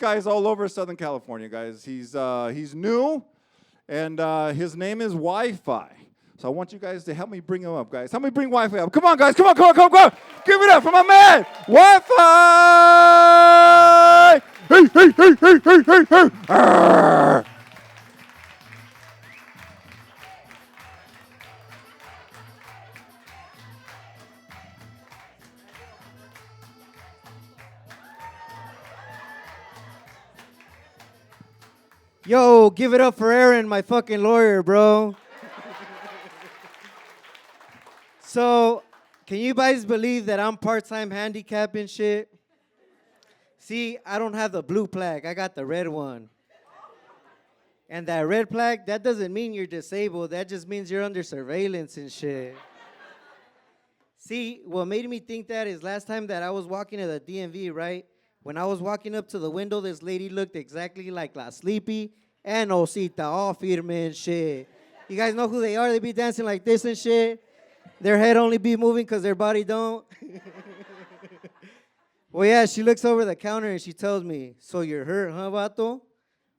guy's all over Southern California, guys. He's new, and his name is Wi-Fi. So I want you guys to help me bring him up, guys. Help me bring Wi-Fi up. Come on, guys. Come on, come on, come on, come on. Give it up for my man, Wi-Fi. Hey, hey, hey, hey, hey, hey, hey. Arr. Yo, give it up for Aaron, my fucking lawyer, bro. So, can you guys believe that I'm part-time handicapped and shit? See, I don't have the blue plaque. I got the red one. And that red plaque, that doesn't mean you're disabled. That just means you're under surveillance and shit. See, what made me think that is last time that I was walking to the DMV, right? When I was walking up to the window, this lady looked exactly like La Sleepy and Osita, all firme and shit. You guys know who they are? They be dancing like this and shit. Their head only be moving because their body don't. Well, yeah, she looks over the counter and she tells me, so you're hurt, huh, vato?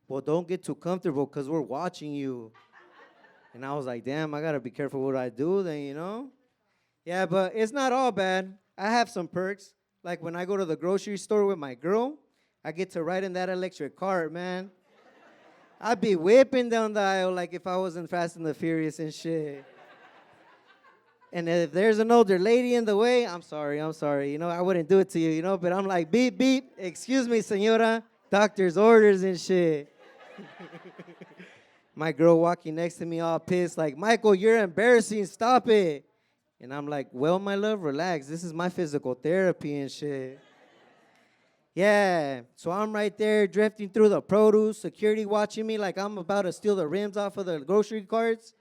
Well, don't get too comfortable because we're watching you. And I was like, damn, I got to be careful what I do then, you know? Yeah, but it's not all bad. I have some perks. Like when I go to the grocery store with my girl, I get to ride in that electric cart, man. I'd be whipping down the aisle like if I wasn't Fast and the Furious and shit. And if there's an older lady in the way, I'm sorry. You know, I wouldn't do it to you, you know, but I'm like, beep, beep, excuse me, señora, doctor's orders and shit. My girl walking next to me all pissed, like, Michael, you're embarrassing, stop it. And I'm like, well, my love, relax. This is my physical therapy and shit. Yeah, so I'm right there drifting through the produce, security watching me like I'm about to steal the rims off of the grocery carts.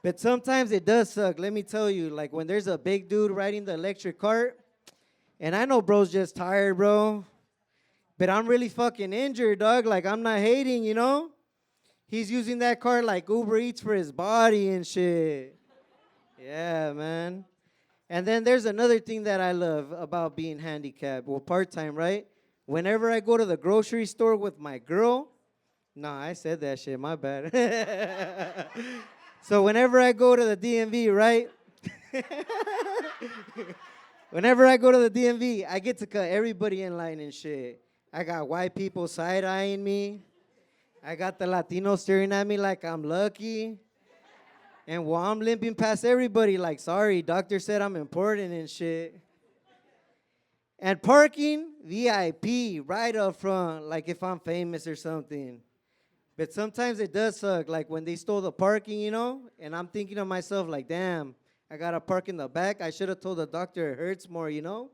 But sometimes it does suck, let me tell you. Like when there's a big dude riding the electric cart, and I know bro's just tired, bro. But I'm really fucking injured, dog. Like I'm not hating, you know? He's using that cart like Uber Eats for his body and shit. Yeah, man. And then there's another thing that I love about being handicapped. Well, part-time, right? Whenever I go to the grocery store with my girl, I said that shit, my bad. So whenever I go to the DMV, right? Whenever I go to the DMV, I get to cut everybody in line and shit. I got white people side-eyeing me. I got the Latinos staring at me like I'm lucky. And while I'm limping past everybody, like, sorry, doctor said I'm important and shit. And parking, VIP, right up front, like if I'm famous or something. But sometimes it does suck, like when they stole the parking, you know? And I'm thinking to myself, like, damn, I got to park in the back. I should have told the doctor it hurts more, you know?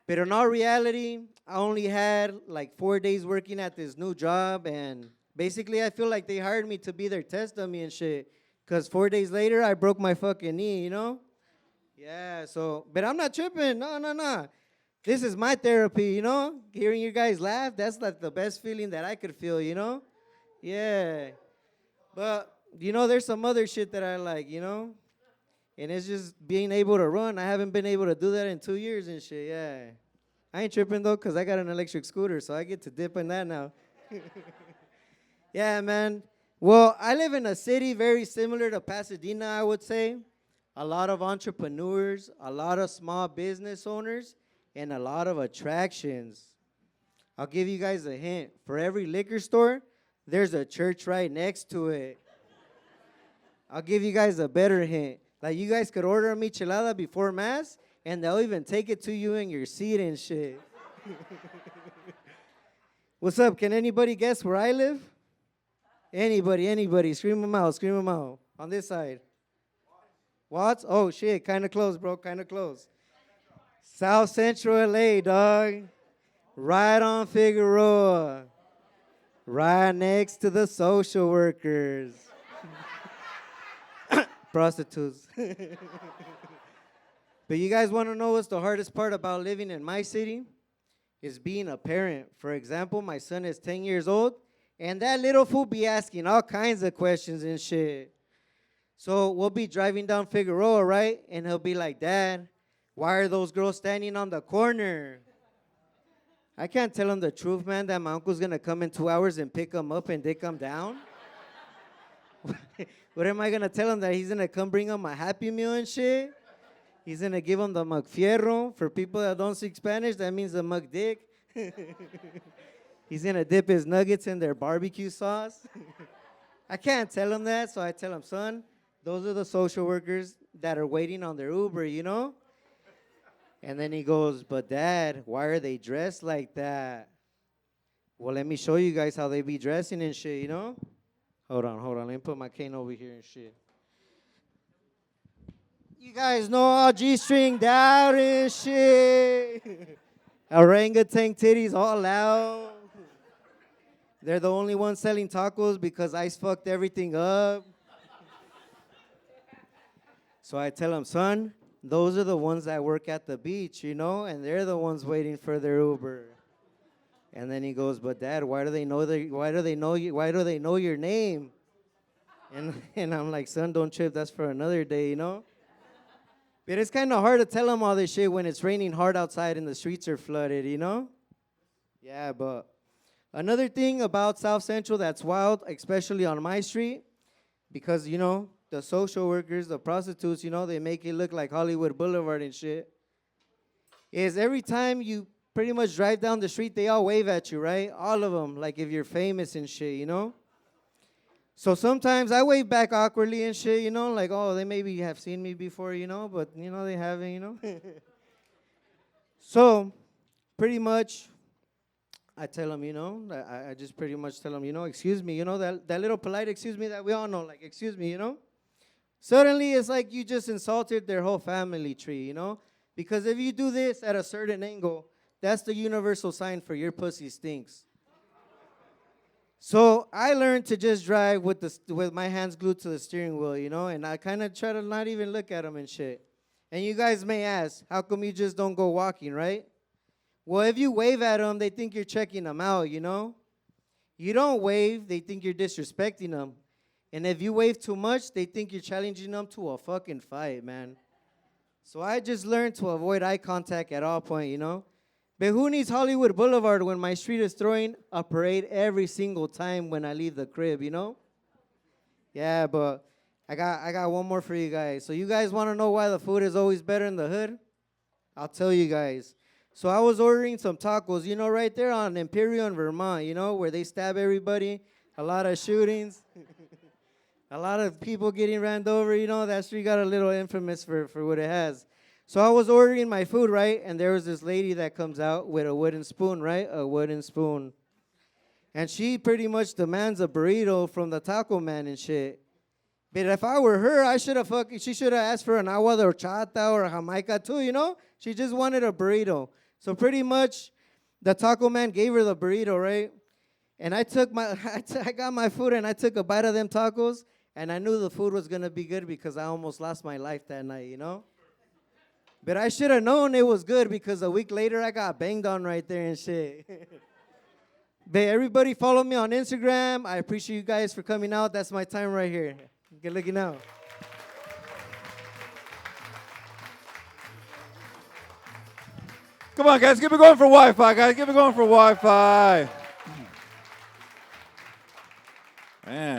But in all reality, I only had like 4 days working at this new job, and basically I feel like they hired me to be their test dummy and shit. Because 4 days later, I broke my fucking knee, you know? Yeah, so, but I'm not tripping, no. This is my therapy, you know? Hearing you guys laugh, that's like the best feeling that I could feel, you know? Yeah. But, you know, there's some other shit that I like, you know? And it's just being able to run. I haven't been able to do that in 2 years and shit, yeah. I ain't tripping, though, because I got an electric scooter, so I get to dip in that now. Yeah, man. Well, I live in a city very similar to Pasadena, I would say. A lot of entrepreneurs, a lot of small business owners, and a lot of attractions. I'll give you guys a hint. For every liquor store, there's a church right next to it. I'll give you guys a better hint. Like, you guys could order a michelada before Mass, and they'll even take it to you in your seat and shit. What's up? Can anybody guess where I live? Anybody. Scream them out. On this side. Watts? Oh, shit. Kind of close, bro. Kind of close. South Central LA, dog. Right on Figueroa. Right next to the social workers. Prostitutes. But you guys want to know what's the hardest part about living in my city? Is being a parent. For example, my son is 10 years old, and that little fool be asking all kinds of questions and shit. So we'll be driving down Figueroa, right? And he'll be like, Dad, why are those girls standing on the corner? I can't tell him the truth, man, that my uncle's gonna come in 2 hours and pick him up and dick him down. What am I gonna tell him, that he's gonna come bring him a Happy Meal and shit? He's gonna give him the McFierro. For people that don't speak Spanish, that means the McDick. He's gonna dip his nuggets in their barbecue sauce. I can't tell him that, so I tell him, son, those are the social workers that are waiting on their Uber, you know? And then he goes, but Dad, why are they dressed like that? Well, let me show you guys how they be dressing and shit, you know? Hold on. Let me put my cane over here and shit. You guys know all G-stringed out and shit. Orangutan titties all out. They're the only ones selling tacos because Ice fucked everything up. So I tell him, son, those are the ones that work at the beach, you know, and they're the ones waiting for their Uber. And then he goes, but Dad, why do they know your name? And I'm like, son, don't trip, that's for another day, you know? But it's kind of hard to tell him all this shit when it's raining hard outside and the streets are flooded, you know? Yeah, but another thing about South Central that's wild, especially on my street, because, you know, the social workers, the prostitutes, you know, they make it look like Hollywood Boulevard and shit, is every time you pretty much drive down the street, they all wave at you, right? All of them, like if you're famous and shit, you know? So sometimes I wave back awkwardly and shit, you know, like, oh, they maybe have seen me before, you know, but, you know, they haven't, you know? So pretty much I tell them, you know, I just pretty much tell them, you know, excuse me, you know, that little polite excuse me that we all know, like, excuse me, you know? Suddenly it's like you just insulted their whole family tree, you know? Because if you do this at a certain angle, that's the universal sign for your pussy stinks. So I learned to just drive with my hands glued to the steering wheel, you know, and I kind of try to not even look at them and shit. And you guys may ask, how come you just don't go walking, right? Well, if you wave at them, they think you're checking them out, you know? You don't wave, they think you're disrespecting them. And if you wave too much, they think you're challenging them to a fucking fight, man. So I just learned to avoid eye contact at all point, you know? But who needs Hollywood Boulevard when my street is throwing a parade every single time when I leave the crib, you know? Yeah, but I got one more for you guys. So you guys want to know why the food is always better in the hood? I'll tell you guys. So I was ordering some tacos, you know, right there on Imperial in Vermont, you know, where they stab everybody, a lot of shootings, a lot of people getting ran over, you know. That street got a little infamous for what it has. So I was ordering my food, right, and there was this lady that comes out with a wooden spoon, right, a wooden spoon. And she pretty much demands a burrito from the taco man and shit. But if I were her, she should have asked for an agua de horchata or a jamaica too, you know? She just wanted a burrito. So pretty much the taco man gave her the burrito, right? And I got my food and I took a bite of them tacos, and I knew the food was going to be good because I almost lost my life that night, you know? But I should have known it was good because a week later I got banged on right there and shit. But everybody follow me on Instagram. I appreciate you guys for coming out. That's my time right here. Good looking out. Come on, guys. Keep it going for Wi-Fi, guys. Keep it going for Wi-Fi. Man.